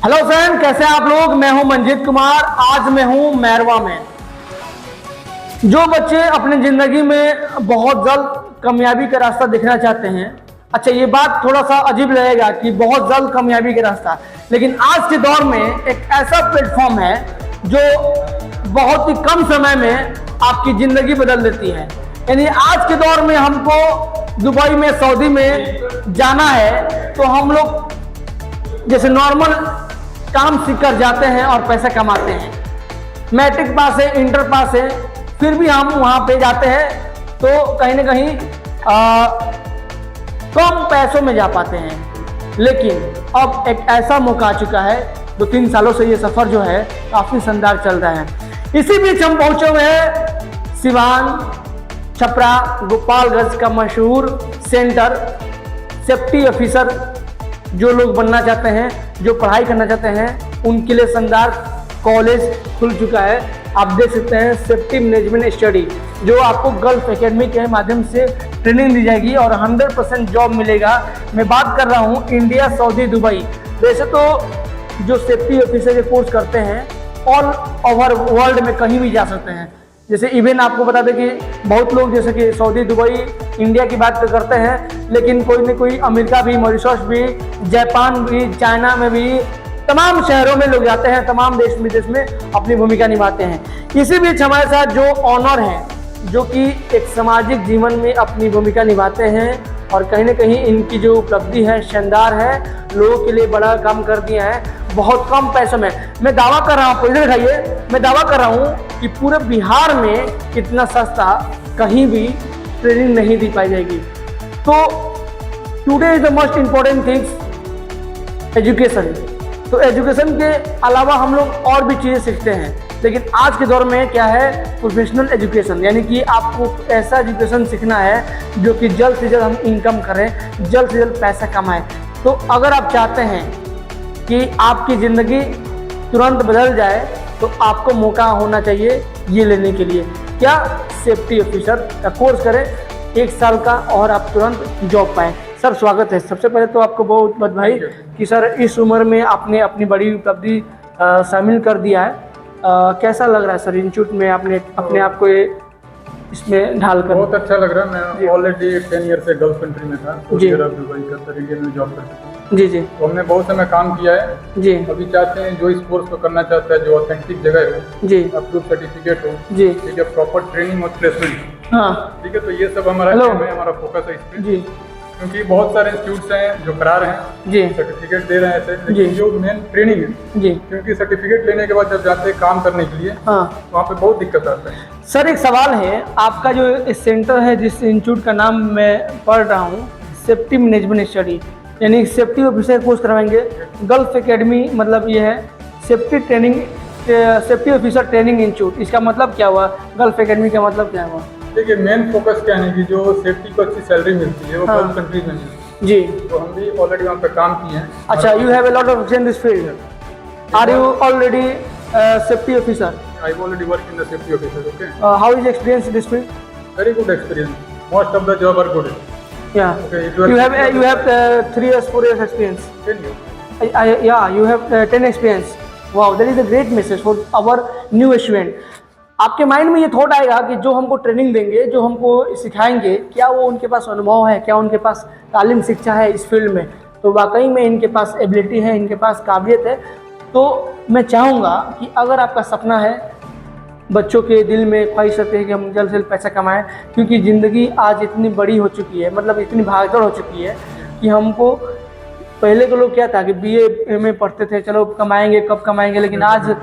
Hello friend, कैसे हैं आप लोग। मैं हूं मंजीत कुमार। आज मैं हूं मैरवा में। जो बच्चे अपनी जिंदगी में बहुत जल्द कामयाबी का रास्ता देखना चाहते हैं, अच्छा ये बात थोड़ा सा अजीब लगेगा कि बहुत जल्द कामयाबी का रास्ता, लेकिन आज के दौर में एक ऐसा प्लेटफॉर्म है जो बहुत ही कम समय में आपकी जिंदगी बदल देती है। यानी आज के दौर में हमको दुबई में, सऊदी में जाना है तो हम लोग जैसे नॉर्मल काम सीख कर जाते हैं और पैसा कमाते हैं। मैट्रिक पास है, इंटर पास है, फिर भी हम वहाँ पे जाते हैं तो कहीं ना कहीं कम पैसों में जा पाते हैं। लेकिन अब एक ऐसा मौका आ चुका है, 2-3 सालों से ये सफ़र जो है काफ़ी शानदार चल रहा है। इसी बीच हम पहुँचे हुए हैं सिवान, छपरा, गोपालगंज का मशहूर सेंटर सेफ्टी ऑफिसर। जो लोग बनना चाहते हैं, जो पढ़ाई करना चाहते हैं, उनके लिए शानदार कॉलेज खुल चुका है। आप देख सकते हैं सेफ्टी मैनेजमेंट स्टडी, जो आपको गल्फ एकेडमी के माध्यम से ट्रेनिंग दी जाएगी और 100% जॉब मिलेगा। मैं बात कर रहा हूँ इंडिया, सऊदी, दुबई। वैसे तो जो सेफ्टी ऑफिसर के कोर्स करते हैं ऑल ओवर वर्ल्ड में कहीं भी जा सकते हैं। जैसे इवन आपको बता दें कि बहुत लोग जैसे कि सऊदी, दुबई, इंडिया की बात करते हैं, लेकिन कोई न कोई अमेरिका भी, मॉरिशस भी, जापान भी, चाइना में भी, तमाम शहरों में लोग जाते हैं, तमाम देश विदेश में अपनी भूमिका निभाते हैं। इसी बीच हमारे साथ जो ऑनर हैं, जो कि एक सामाजिक जीवन में अपनी भूमिका निभाते हैं और कहीं ना कहीं इनकी जो उपलब्धि है शानदार है, लोगों के लिए बड़ा काम कर दिया है बहुत कम पैसों में। मैं दावा कर रहा हूँ, इधर दिखाइए, मैं दावा कर रहा हूँ कि पूरे बिहार में इतना सस्ता कहीं भी ट्रेनिंग नहीं दी पाई जाएगी। तो today is the most important things education. तो एजुकेशन के अलावा हम लोग और भी चीज़ें सीखते हैं, लेकिन आज के दौर में क्या है, प्रोफेशनल एजुकेशन, यानी कि आपको ऐसा एजुकेशन सीखना है जो कि जल्द से जल्द हम इनकम करें, जल्द से जल्द पैसा कमाएं। तो अगर आप चाहते हैं कि आपकी ज़िंदगी तुरंत बदल जाए तो आपको मौका होना चाहिए ये लेने के लिए। क्या? सेफ्टी ऑफिसर का कोर्स करें 1 साल का और आप तुरंत जॉब पाएँ। सर स्वागत है। सबसे पहले तो आपको बहुत बधाई कि सर इस उम्र में आपने अपनी बड़ी उपलब्धि शामिल कर दिया है। कैसा लग रहा है सर इंस्टीट्यूट में आपने अपने आप को इसमें ढाल कर? बहुत अच्छा लग रहा है। मैं ऑलरेडी 10 ईयर से गल्फ कंट्री में था, जी, दुबई का, सर इंडिया में जॉब करता था। जी जी। तो हमने बहुत समय काम किया है जी। अभी चाहते हैं जो इस कोर्स को करना चाहता है, जो ऑथेंटिक जगह हो, जी, अप्रूव सर्टिफिकेट हो, जी, ठीक है, प्रॉपर ट्रेनिंग और प्लेसमेंट, हाँ ठीक है, तो ये सब हमारा हेलो, काम है, हमारा फोकस है इस पे। जी क्योंकि बहुत सारे इंस्टीट्यूट्स हैं जो करा रहे हैं, जी, सर्टिफिकेट दे रहे हैं ऐसे, जी, लेकिन जो मेन ट्रेनिंग है, जी, क्योंकि सर्टिफिकेट लेने के बाद जब जाते हैं काम करने के लिए, हाँ वहाँ पे बहुत दिक्कत आता है। सर एक सवाल है, आपका जो इस सेंटर है, जिस इंस्टीट्यूट का नाम मैं पढ़ रहा हूँ, सेफ्टी मैनेजमेंट स्टडी, यानी सेफ्टी ऑफिसर कोर्स करवाएंगे। गल्फ एकेडमी मतलब ये है safety training, safety officer training institute. इसका मतलब क्या हुआ? गल्फ एकेडमी का मतलब क्या हुआ? देखिए मेन फोकस क्या है कि जो सेफ्टी को अच्छी सैलरी मिलती है वो हाँ, गल्फ कंट्रीज में मिलती है। जी, तो हम भी ऑलरेडी वहाँ पे काम किए हैं। अच्छा, you have a lot of experience in this field. Are you already safety officer? I already work in the safety officer. Okay, how is experience in this field? Very good experience, most of the job are good. Yeah, Okay, you have 3 years, 4 years experience. 10 years. Yeah, you have 10 experience. Wow, that is a great message for our new student. आपके mind में ये thought आएगा कि जो हमको training देंगे, जो हमको सिखाएंगे, क्या वो उनके पास अनुभव है, क्या उनके पास तालीम शिक्षा है इस फील्ड में? तो वाकई में इनके पास एबिलिटी है, इनके पास काबिलियत है। तो मैं चाहूँगा कि अगर आपका सपना है, बच्चों के दिल में ख्वाहिश रहती है कि हम जल्द से जल्द पैसा कमाएं, क्योंकि ज़िंदगी आज इतनी बड़ी हो चुकी है, मतलब इतनी भागदौड़ हो चुकी है कि हमको पहले के लोग क्या था कि BA में पढ़ते थे, चलो कमाएंगे, कब कमाएंगे, लेकिन आज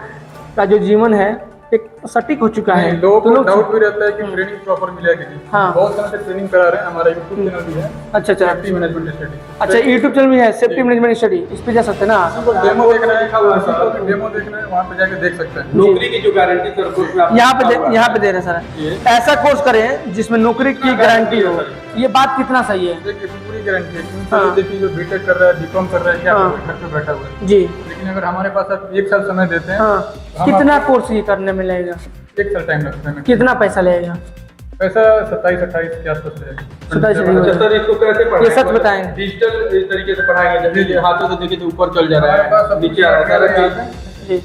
का जो जीवन है एक सटीक हो चुका है। लोगों तो को लोग डाउट भी रहता है कि ट्रेनिंग प्रॉपर मिलेगी नहीं। हाँ, बहुत समय से ट्रेनिंग करा रहे हैं, हमारा यूट्यूब चैनल भी है। अच्छा अच्छा, सेफ्टी मैनेजमेंट स्टडी। अच्छा यूट्यूब चैनल भी है सेफ्टी मैनेजमेट स्टडी, इस पे जा सकते हैं ना? डेमो देखना है, डेमो देखना है, वहाँ पे जाके देख सकते हैं। नौकरी की जो गारंटी सर यहाँ पे दे रहे हैं सर। ऐसा कोर्स करें जिसमें नौकरी की गारंटी हो, ये बात कितना सही है? देखिए पूरी गारंटी है, क्योंकि देखिए जो बीटेक कर रहा है, बीकॉम कर रहा है, क्या घर पे बैठा हुआ है जी, लेकिन अगर हमारे पास आप 1 साल समय देते हैं, हाँ, कितना कोर्स ये करने में लगेगा? 1 साल टाइम लगता है। कितना पैसा लगेगा? पैसा 27-28 के आसपास रहेगा। 27 अच्छा सर, इसको कैसे पढ़ाएंगे? ये सच बताएं। डिजिटल इस तरीके से पढ़ाएंगे, जैसे कि हाथों से देखिए तो ऊपर चल जा रहा हमारे पास है, अब नीचे आ रहा है, जी।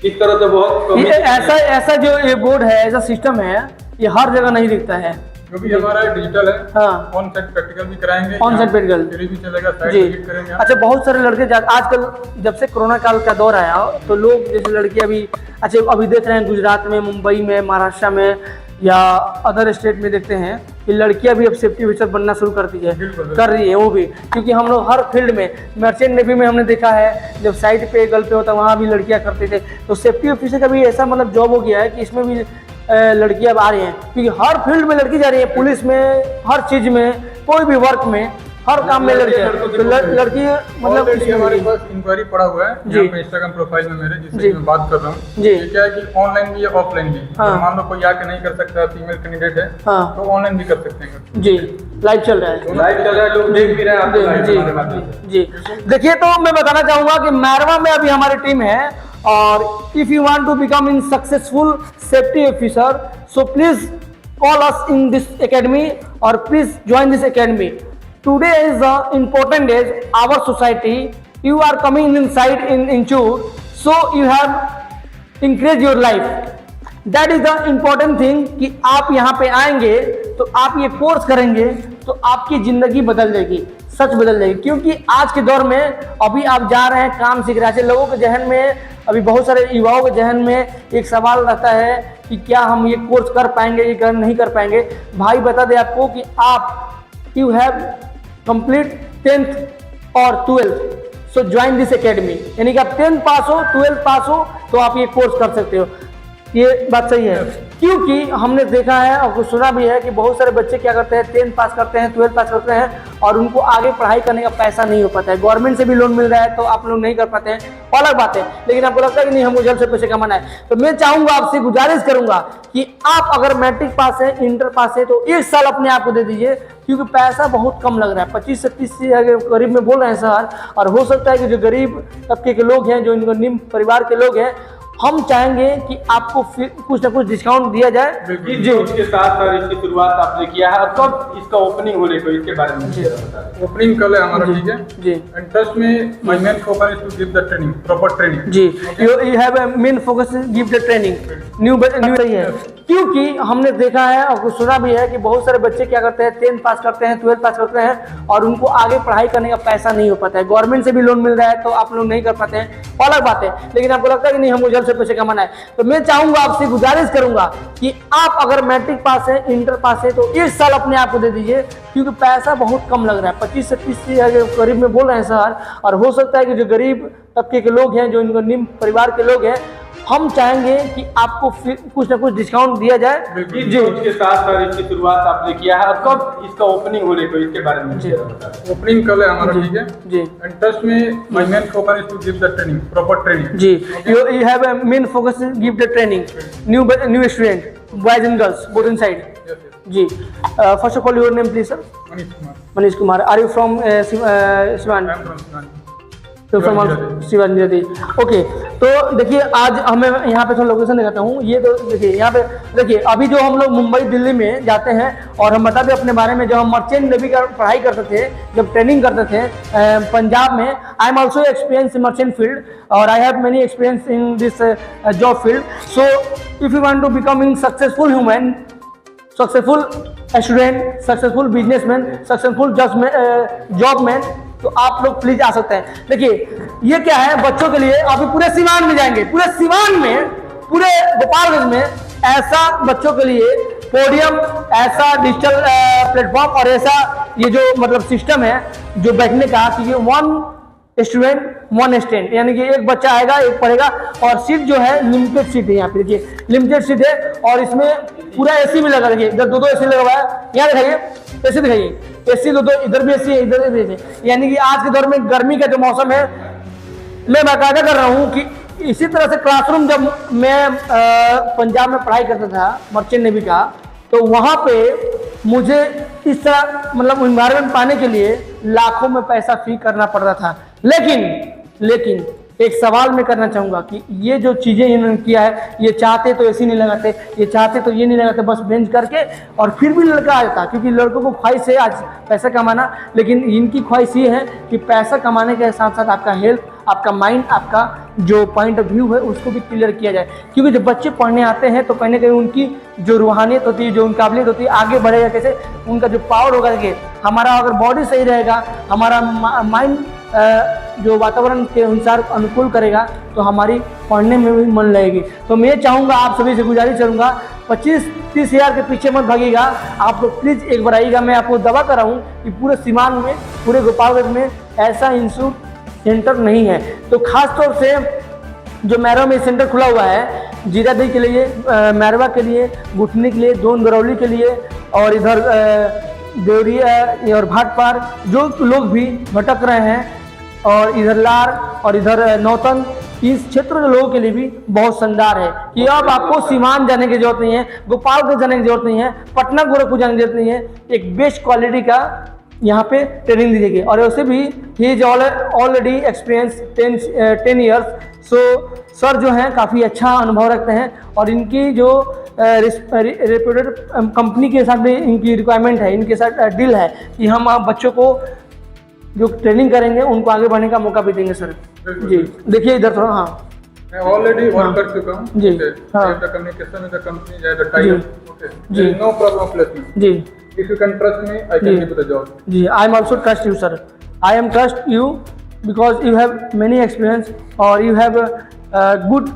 इस तरह से बहुत ये ऐसा ऐसा जो ये बोर्ड है, ऐसा सिस्टम है, ये हर जगह नहीं दिखता है। जो भी हमारा डिजिटल है, हाँ। ऑन साइड प्रैक्टिकल भी कराएंगे, ऑन साइड प्रैक्टिकल फ्री भी चलेगा, साइड जी। विजिट करेंगे। अच्छा, बहुत सारे लड़के आजकल जब से कोरोना काल का दौर आया तो लोग जैसे लड़के अभी देख रहे हैं गुजरात में, मुंबई में, महाराष्ट्र में या अदर स्टेट में देखते हैं कि लड़कियां भी अब सेफ्टी ऑफिसर बनना शुरू कर दी है, कर रही है वो भी, क्योंकि हम लोग हर फील्ड में, मर्चेंट नेवी में हमने देखा है जब साइड पे गल पे होता वहाँ भी लड़कियां करते थे। तो सेफ्टी ऑफिसर का भी ऐसा मतलब जॉब हो गया है कि इसमें भी लड़कियां अब आ रही हैं, क्योंकि हर फील्ड में लड़की जा रही है, पुलिस में, हर चीज में, कोई भी वर्क में, हर काम में लड़की तो लड़की मतलब ऑलरेडी हमारे पास इंक्वायरी पड़ा हुआ है जी। यहाँ पे इंस्टाग्राम प्रोफाइल में मेरे, जिससे जी। कि मैं बात कर रहा हूँ। जी। ये क्या है कि ऑनलाइन भी है, ऑफलाइन भी। हाँ। मान लो कोई आके नहीं कर सकता, फीमेल कैंडिडेट है, हाँ। तो ऑनलाइन भी कर सकते हैं। जी, लाइव चल रहा है। लाइव चल रहा है, लोग देख भी रहे हैं आपको लाइव जी हमारे माध्यम से। जी। देखिए, तो मैं बताना चाहूंगा कि मैरवा में अभी हमारी टीम है, और if you want to become in successful safety officer, so please call us in this academy और please join this academy. Today is the important day our society. You are coming inside in Inchur, so you have increased your life. That is the important thing कि आप यहाँ पे आएंगे तो आप ये course करेंगे तो आपकी जिंदगी बदल जाएगी, सच बदल जाएगी। क्योंकि आज के दौर में अभी आप जा रहे हैं, काम सीख रहे हैं, लोगों के जहन में, अभी बहुत सारे युवाओं के जहन में एक सवाल रहता है कि क्या हम ये कोर्स कर पाएंगे, ये कर नहीं कर पाएंगे। भाई बता दें आपको कि आप यू हैव कंप्लीट 10th और 12th, so join this academy. यानी कि आप 10th पास हो, 12th पास हो तो आप ये कोर्स कर सकते हो। ये बात सही है, क्योंकि हमने देखा है और कुछ सुना भी है कि बहुत सारे बच्चे क्या करते हैं, 10th पास करते हैं, 12th पास करते हैं और उनको आगे पढ़ाई करने का पैसा नहीं हो पाता है। गवर्नमेंट से भी लोन मिल रहा है तो आप लोग नहीं कर पाते हैं, अलग बात है, लेकिन आपको लगता है कि नहीं हमको जल्द से पैसे कमाना है। तो मैं चाहूंगा, आपसे गुजारिश करूंगा कि आप अगर मैट्रिक पास है, इंटर पास है, तो 1 साल अपने आप को दे दीजिए, क्योंकि पैसा बहुत कम लग रहा है। 25 से 30 करीब में बोल रहे हैं सर, और हो सकता है कि जो गरीब तबके के लोग हैं, जो इनको निम्न परिवार के लोग हैं, हम चाहेंगे कि आपको कुछ ना कुछ डिस्काउंट दिया जाए। जी, उसके साथ सर इसकी शुरुआत आपने किया है, और कब इसका ओपनिंग होने को, इसके बारे में ओपनिंग कल है हमारा, ठीक है जी। एंड ट्रस्ट में my main focus is to give the training, proper training जी। You have a main focus give the training new सही है, क्योंकि हमने देखा है और कुछ सुना भी है कि बहुत सारे बच्चे क्या करते हैं, 10th पास करते हैं, 12th पास करते हैं और उनको आगे पढ़ाई करने का पैसा नहीं हो पाता है। गवर्नमेंट से भी लोन मिल रहा है तो आप लोग नहीं कर पाते हैं, अलग बात है, लेकिन आपको लगता है कि नहीं हमको जल्द से पैसे कमाना है। तो मैं चाहूंगा, आपसे गुजारिश करूंगा कि आप अगर मैट्रिक पास है, इंटर पास है, तो 1 साल अपने आप को दे दीजिए, क्योंकि पैसा बहुत कम लग रहा है। 25 से 30 करीब में बोल रहे हैं सर, और हो सकता है कि जो गरीब तबके के लोग हैं, जो इनको निम्न परिवार के लोग हैं, हम चाहेंगे कि आपको कुछ ना कुछ डिस्काउंट दिया जाए। जी, उसके साथ सर इसकी शुरुआत आपने किया है, और कब इसका ओपनिंग होने को, इसके बारे में ओपनिंग कल है हमारा, ठीक है जी। एंड ट्रस्ट में my main focus is to give the training, proper training जी। You have a main focus give the training new student, boys and girls both inside जी। First of all your name please sir? Manish Kumar. Manish Kumar. Are you from Siwan? I am from Siwan. Shivaji. Okay, तो देखिए आज हमें यहाँ पे थोड़ा location दिखाता हूँ। ये तो देखिए यहाँ पे, देखिए अभी जो हम लोग मुंबई दिल्ली में जाते हैं, और हम बता दें अपने बारे में, जब हम मर्चेंट नेवी का पढ़ाई करते थे, जब ट्रेनिंग करते थे पंजाब में, I am also experience in merchant field और I have many experience in this job field. So if you want to become in successful human, successful student, successful businessman, successful jobman, तो आप लोग please आ सकते हैं। देखिए ये क्या है, बच्चों के लिए अभी पूरे सिवान में जाएंगे, पूरे सिवान में, पूरे गोपालगंज में ऐसा बच्चों के लिए पोडियम, ऐसा डिजिटल प्लेटफॉर्म और ऐसा ये जो मतलब सिस्टम है जो बैठने का, कि 1 स्टूडेंट 1 स्टैंड, यानी कि एक बच्चा आएगा, एक पढ़ेगा, और सीट जो है लिमिटेड सीट है। यहाँ पे देखिए लिमिटेड सीट है, और इसमें पूरा एसी भी लगा, देखिए इधर 2 एसी लगा हुआ है, यहाँ दिखाइए एसी, दिखाइए एसी 2, इधर भी एसी है, इधर भी एसी है। यानी कि आज के दौर में गर्मी का जो मौसम है, मैं बाकायदा कर रहा हूँ कि इसी तरह से क्लासरूम, जब मैं पंजाब में पढ़ाई करता था मर्चेंट नेवी का, तो वहाँ पे मुझे इस तरह मतलब इन्वायरमेंट पाने के लिए लाखों में पैसा फी करना पड़ता था। लेकिन एक सवाल मैं करना चाहूँगा कि ये जो चीज़ें इन्होंने किया है, ये चाहते तो ऐसी नहीं लगाते, ये चाहते तो ये नहीं लगाते, बस बेंच करके और फिर भी लड़का आ जाता, क्योंकि लड़कों को ख्वाहिश है आज पैसा कमाना, लेकिन इनकी ख्वाहिश ये है कि पैसा कमाने के साथ साथ आपका हेल्थ, आपका माइंड, आपका जो पॉइंट ऑफ व्यू है उसको भी क्लियर किया जाए। क्योंकि जब बच्चे पढ़ने आते हैं तो कहीं ना कहीं उनकी जो रूहानियत होती है, जो उनकी काबिलियत होती है, आगे बढ़ेगा कैसे, उनका जो पावर होगा कि हमारा अगर बॉडी सही रहेगा, हमारा माइंड जो वातावरण के अनुसार अनुकूल करेगा तो हमारी पढ़ने में भी मन लगेगी। तो मैं चाहूँगा, आप सभी से गुजारिश करूँगा, 25-30 हज़ार के पीछे मत भागिएगा, आप लोग प्लीज़ एक बार आइएगा। मैं आपको दावा कर रहा हूँ कि पूरे सीमांत में, पूरे गोपालगंज में ऐसा इंस्टीट्यूट सेंटर नहीं है। तो खास तौर से जो मैरवा में सेंटर खुला हुआ है, जीरादेई के लिए, मैरवा के लिए, घुटने के लिए, दोन गरौली के लिए, और इधर देवरिया और भाटपार जो लोग भी भटक रहे हैं, और इधर लार और इधर नौतन, इस क्षेत्र के लोगों के लिए भी बहुत शानदार है कि अब आपको सीमांत जाने की जरूरत नहीं है, गोपालगंज जाने की जरूरत नहीं है, पटना गोरखपुर जाने की जरूरत नहीं है। एक बेस्ट क्वालिटी का यहाँ पे ट्रेनिंग दी जाएगी। और वैसे भी he is already experience 10 years. So sir जो हैं काफ़ी अच्छा अनुभव रखते हैं, और इनकी जो रेप्यूटेड कंपनी के साथ भी इनकी रिक्वायरमेंट है, इनके साथ डील है कि हम आप बच्चों को जो ट्रेनिंग करेंगे उनको आगे बढ़ने का मौका भी देंगे सर। जी देखिए इधर थोड़ा, हाँ मैं ऑलरेडी वर्क कर चुका हूँ जी, हाँ कम्युनिकेशन विद द कंपनी, या द टाइप, ओके जी, नो प्रॉब्लम प्लेसमेंट जी। If you can trust me, I can give you the job. जी, I am also trust you, sir. I am trust you because you have many experience और you have a good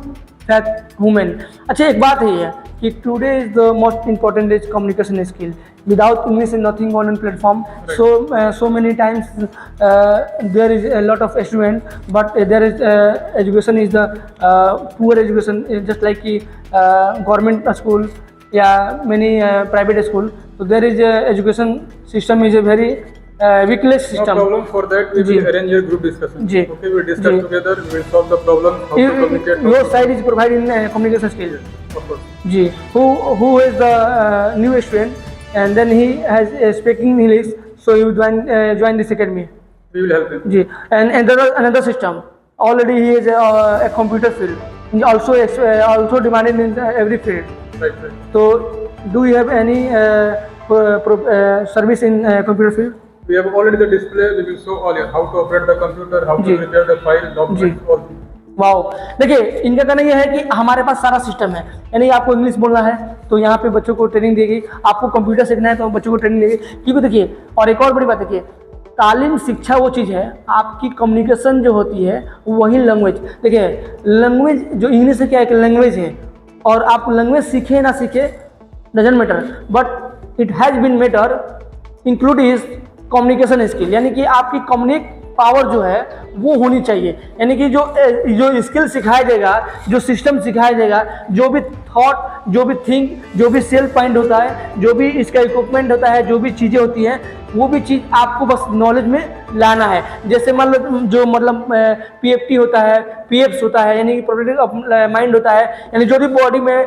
faith woman. अच्छा, एक बात है कि today is the most important is communication skill. Without English is nothing on platform. Right. So many times there is a lot of student, but there is education is the poor education, just like government school या many private school. So there is education system is a very weakless system. No problem for that. We will arrange a group discussion. जी. Okay, we will discuss together. We will solve the problem. How to communicate. Your side is providing communication skill. Of course. जी. Who is the new student and then he has speaking English, so you join this academy. We will help him. जी. And another system. Already he is a computer field. Also demanded in every field. Right. So, do you have any service in computer field? We have already the display. We will show all you how to operate the computer, how to prepare the file, documents, all. Wow, देखिए इनका कहना यह है कि हमारे पास सारा system है, यानी आपको इंग्लिश बोलना है तो यहाँ पे बच्चों को ट्रेनिंग देगी, आपको कंप्यूटर सीखना है तो बच्चों को ट्रेनिंग देगी। क्योंकि देखिए, और एक और बड़ी बात देखिए, तालीम शिक्षा वो चीज़ है, आपकी कम्युनिकेशन जो होती है वही लैंग्वेज। देखिए लैंग्वेज जो इंग्लिश है क्या, एक लैंग्वेज है, और आप लैंग्वेज सीखे ना सीखे doesn't matter, but it has been matter include is communication skill, यानी कि आपकी कम्युनिक पावर जो है वो होनी चाहिए। यानी कि जो स्किल सिखाया जाएगा, जो सिस्टम सिखाया जाएगा, जो भी थॉट, जो भी थिंक, जो भी सेल पॉइंट होता है, जो भी इसका इक्विपमेंट होता है, जो भी चीज़ें होती हैं, वो भी चीज़ आपको बस नॉलेज में लाना है। जैसे मान लो जो मतलब PFT होता है, PFs होता है, यानी प्रोटेक्टिव ऑफ माइंड होता है, यानी जो भी बॉडी में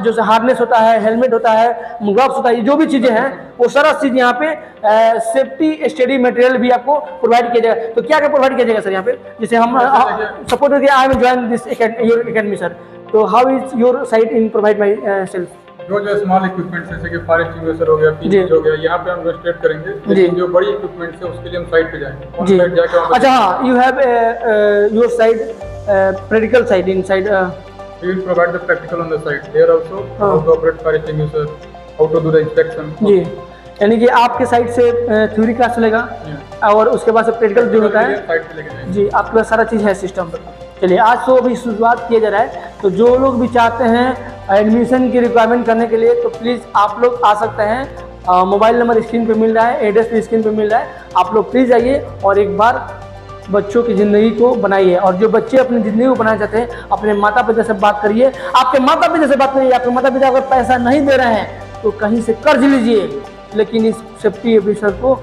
जैसे हार्नेस होता है, हेलमेट होता है, ग्लव्स होता है, जो भी चीज़ें हैं वो सारा चीज़ यहाँ पे सेफ्टी स्टडी मटेरियल भी आपको प्रोवाइड किया जाएगा। तो क्या क्या प्रोवाइड किया जाएगा सर यहाँ पे? जैसे हम सपोज करिए I am join this your academy sir, तो how is your site in provide myself? जो स्मॉल इक्विपमेंट जैसे कि फायर एक्सटिंग्विशर हो गया, पीपीई हो गया, यहाँ पे हम इन्वेस्टेड करेंगे, लेकिन जो बड़ी इक्विपमेंट है उसके लिए हम साइट पे जाएंगे, ऑन साइट जाके। अच्छा हाँ, you have your side practical side inside, we will provide the practical on the site there also, how to operate fire extinguisher, how to do the inspection. जी, यानी कि आपके side से theory class चलेगा और उसके बाद से प्रैक्टिकल जो होता है साइट पे लेके जाएंगे। जी, आपके पास सारा चीज़ है सिस्टम। चलिए आज तो अभी शुरुआत किया जा रहा है, तो जो लोग भी चाहते हैं एडमिशन की रिक्वायरमेंट करने के लिए तो प्लीज़ आप लोग आ सकते हैं। मोबाइल नंबर स्क्रीन पे मिल रहा है, एड्रेस भी स्क्रीन पे मिल रहा है, आप लोग प्लीज़ आइए और एक बार बच्चों की ज़िंदगी को बनाइए। और जो बच्चे अपनी ज़िंदगी को बनाना चाहते हैं अपने माता पिता से बात करिए, आपके माता पिता से बात करिए। आपके माता पिता अगर पैसा नहीं दे रहे हैं तो कहीं से कर्ज लीजिए, लेकिन इस सेफ्टी ऑफिसर को